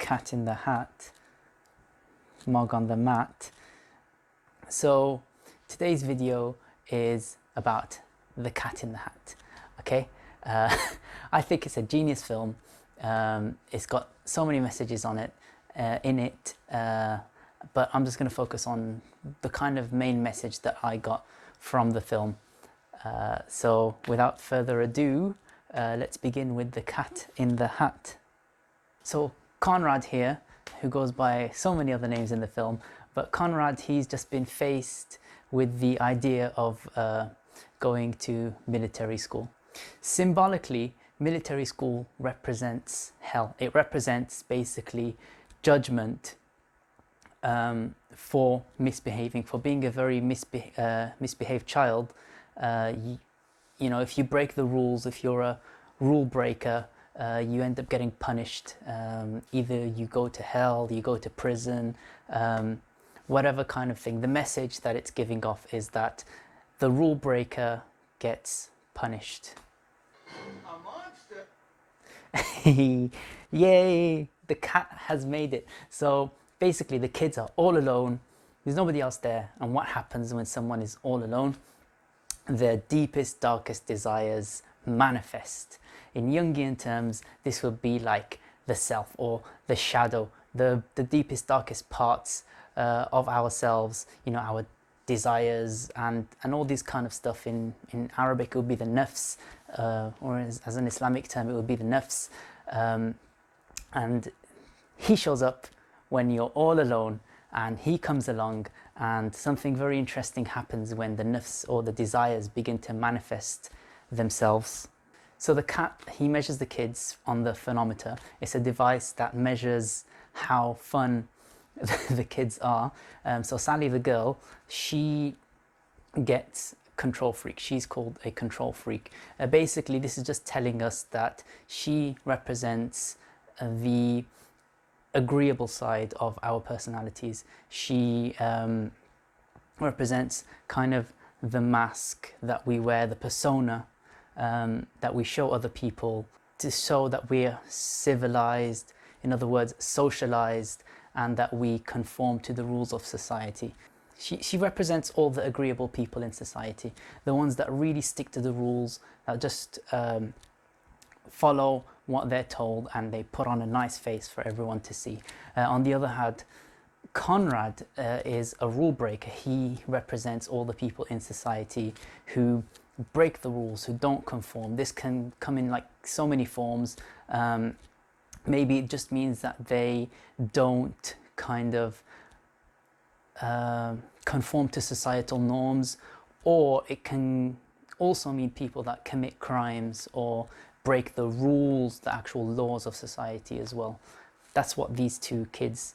Cat in the Hat, mug on the mat. So today's video is about The Cat in the Hat. Okay, I think it's a genius film. It's got so many messages on it, but I'm just going to focus on the kind of main message that I got from the film. So without further ado, let's begin with The Cat in the Hat. So Conrad here, who goes by so many other names in the film, but Conrad, he's just been faced with the idea of going to military school. Symbolically, military school represents hell. It represents basically judgment for misbehaving, for being a very misbehaved child. You know, if you break the rules, if you're a rule breaker, you end up getting punished. Either you go to hell, you go to prison, whatever kind of thing. The message that it's giving off is that the rule breaker gets punished. A monster! Yay! The cat has made it. So basically the kids are all alone. There's nobody else there. And what happens when someone is all alone? Their deepest, darkest desires manifest. In Jungian terms, this would be like the self or the shadow, the deepest, darkest parts of ourselves, you know, our desires and all this kind of stuff. In Arabic, it would be the nafs, or as an Islamic term, it would be the nafs. And he shows up when you're all alone, and he comes along, and something very interesting happens when the nafs or the desires begin to manifest themselves. So the cat, he measures the kids on the phonometer. It's a device that measures how fun the kids are. So Sally, the girl, she gets control freak. She's called a control freak. Basically, this is just telling us that she represents the agreeable side of our personalities. She represents kind of the mask that we wear, the persona that we show other people to show that we're civilized, in other words, socialized, and that we conform to the rules of society. She represents all the agreeable people in society, the ones that really stick to the rules, that just follow what they're told, and they put on a nice face for everyone to see. On the other hand, Conrad is a rule breaker. He represents all the people in society who break the rules, who don't conform. This can come in like so many forms. Maybe it just means that they don't kind of conform to societal norms, or it can also mean people that commit crimes or break the rules, the actual laws of society as well. That's what these two kids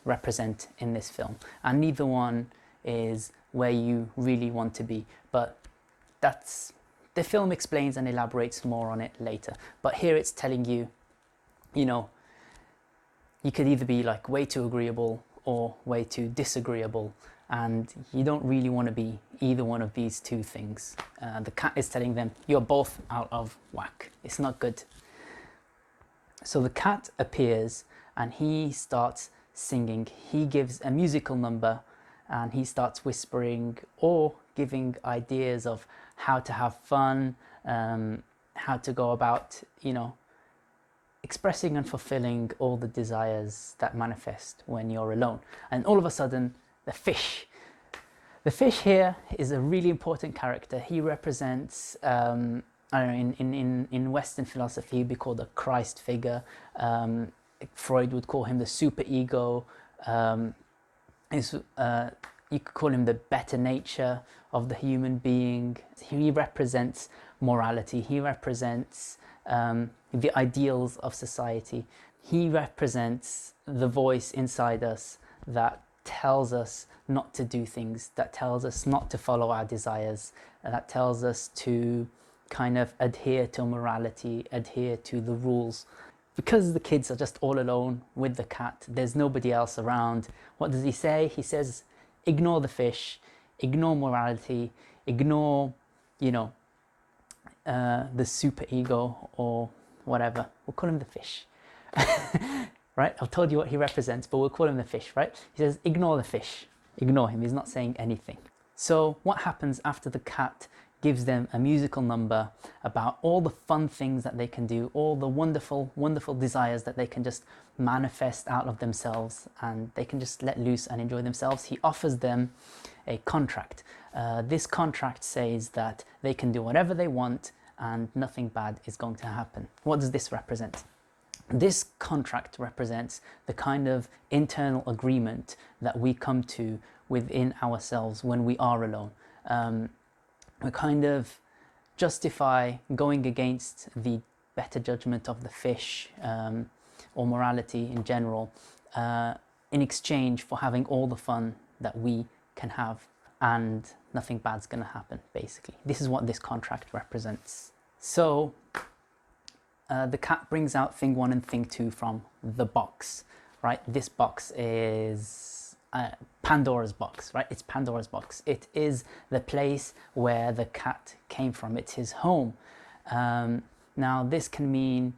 represent in this film, and neither one is where you really want to be, but that's the film explains and elaborates more on it later. But here it's telling you, you know, you could either be like way too agreeable or way too disagreeable, and you don't really want to be either one of these two things. The cat is telling them you're both out of whack. It's not good. So the cat appears and he starts singing. He gives a musical number and he starts whispering or giving ideas of how to have fun, how to go about, you know, expressing and fulfilling all the desires that manifest when you're alone. And all of a sudden, the fish here is a really important character. He represents, I don't know, in Western philosophy, he'd be called a Christ figure. Freud would call him the superego. You could call him the better nature of the human being. He represents morality. He represents the ideals of society. He represents the voice inside us that tells us not to do things, that tells us not to follow our desires, that tells us to kind of adhere to morality, adhere to the rules. Because the kids are just all alone with the cat, there's nobody else around. What does he say? He says, ignore the fish, ignore morality, ignore, you know, the superego or whatever. We'll call him the fish. right? I've told you what he represents, but we'll call him the fish, right? He says, ignore the fish. Ignore him. He's not saying anything. So what happens after the cat gives them a musical number about all the fun things that they can do, all the wonderful, wonderful desires that they can just manifest out of themselves, and they can just let loose and enjoy themselves? He offers them a contract. This contract says that they can do whatever they want and nothing bad is going to happen. What does this represent? This contract represents the kind of internal agreement that we come to within ourselves when we are alone. We kind of justify going against the better judgment of the fish, or morality in general, in exchange for having all the fun that we can have, and nothing bad's going to happen, basically. This is what this contract represents. So the cat brings out thing 1 and thing 2 from the box, right? This box is Pandora's box, right? It's Pandora's box. It is the place where the cat came from. It's his home. Now this can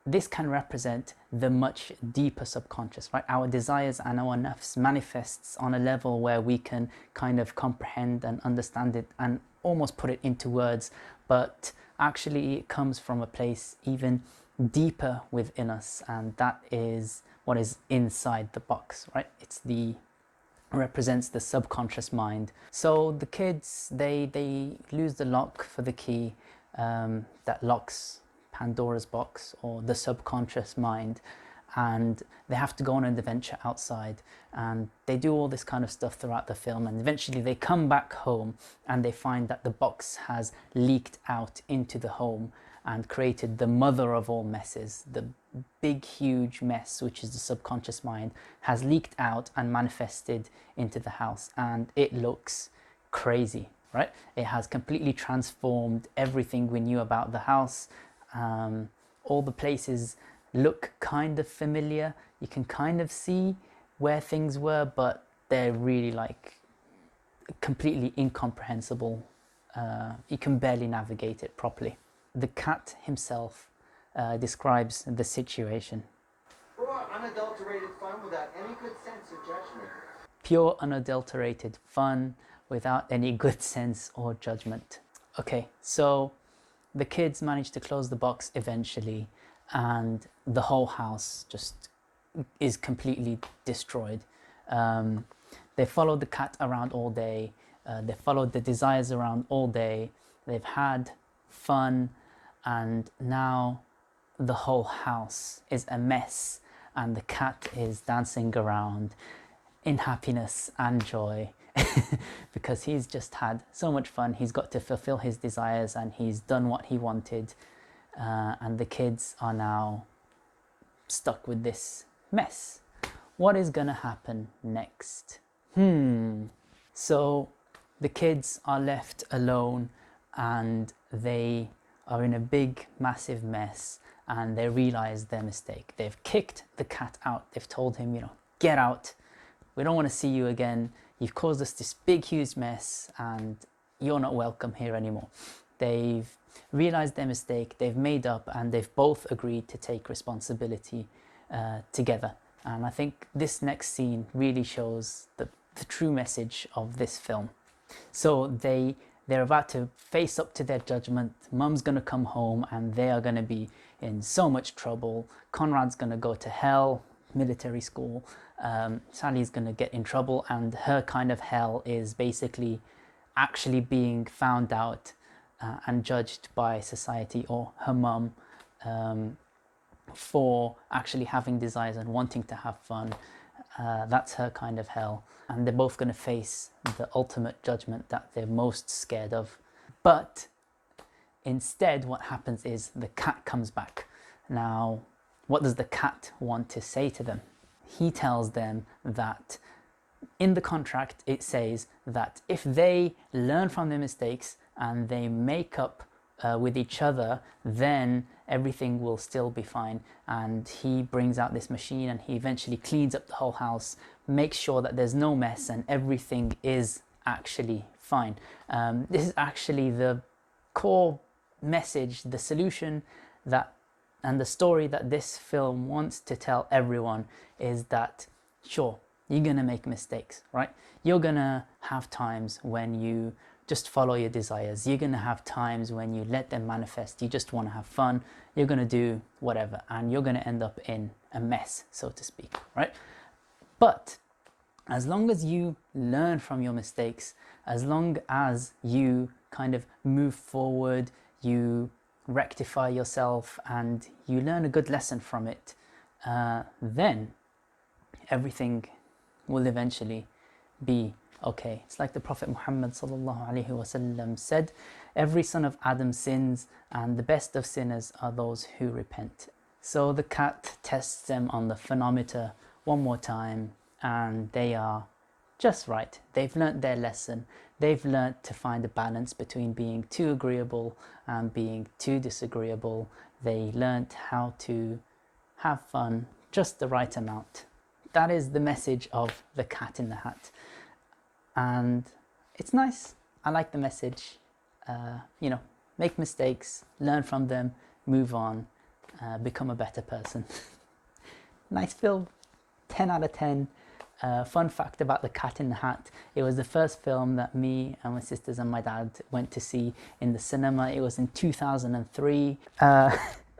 represent the much deeper subconscious, right? Our desires and our nafs manifests on a level where we can kind of comprehend and understand it and almost put it into words, but actually it comes from a place even deeper within us, and that is what is inside the box, right? Represents the subconscious mind. So the kids, they lose the lock for the key that locks Pandora's box, or the subconscious mind, and they have to go on an adventure outside, and they do all this kind of stuff throughout the film, and eventually they come back home and they find that the box has leaked out into the home and created the mother of all messes. The big huge mess, which is the subconscious mind, has leaked out and manifested into the house, and it looks crazy, right? It has completely transformed everything we knew about the house. All the places look kind of familiar. You can kind of see where things were, but they're really like completely incomprehensible. You can barely navigate it properly. The cat himself describes the situation. Pure, unadulterated fun without any good sense or judgment. Pure, unadulterated fun without any good sense or judgment. Okay, so the kids manage to close the box eventually, and the whole house just is completely destroyed. They followed the cat around all day. They followed the desires around all day. They've had fun, and now the whole house is a mess, and the cat is dancing around in happiness and joy because he's just had so much fun. He's got to fulfill his desires and he's done what he wanted, and the kids are now stuck with this mess. What is gonna happen next? So the kids are left alone, and they are in a big massive mess, and they realize their mistake. They've kicked the cat out. They've told him, you know, get out, we don't want to see you again. You've caused us this big huge mess and you're not welcome here anymore. They've realized their mistake, they've made up, and they've both agreed to take responsibility together. And I think this next scene really shows the true message of this film. So they're about to face up to their judgment. Mum's going to come home and they are going to be in so much trouble. Conrad's going to go to hell, military school. Sally's going to get in trouble, and her kind of hell is basically actually being found out and judged by society or her mum for actually having desires and wanting to have fun. That's her kind of hell, and they're both going to face the ultimate judgment that they're most scared of. But instead what happens is the cat comes back. Now, what does the cat want to say to them? He tells them that in the contract it says that if they learn from their mistakes and they make up with each other, then everything will still be fine. And he brings out this machine and he eventually cleans up the whole house, makes sure that there's no mess and everything is actually fine. This is actually the core message, the solution that And the story that this film wants to tell everyone is that, sure, you're going to make mistakes, right? You're going to have times when you just follow your desires. You're going to have times when you let them manifest. You just want to have fun. You're going to do whatever, and you're going to end up in a mess, so to speak, right? But as long as you learn from your mistakes, as long as you kind of move forward, you rectify yourself and you learn a good lesson from it, then everything will eventually be okay. It's like the Prophet Muhammad sallallahu alaihi wasallam said, every son of Adam sins, and the best of sinners are those who repent. So the cat tests them on the phonometer one more time, and they are just right. They've learnt their lesson. They've learnt to find a balance between being too agreeable and being too disagreeable. They learnt how to have fun, just the right amount. That is the message of The Cat in the Hat. And it's nice. I like the message. Make mistakes, learn from them, move on, become a better person. Nice film, 10 out of 10. Fun fact about The Cat in the Hat, it was the first film that me and my sisters and my dad went to see in the cinema. It was in 2003.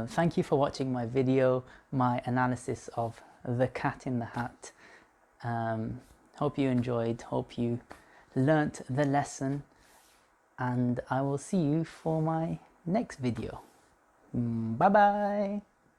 Thank you for watching my video, my analysis of The Cat in the Hat. Hope you enjoyed, hope you learnt the lesson, and I will see you for my next video. Bye bye!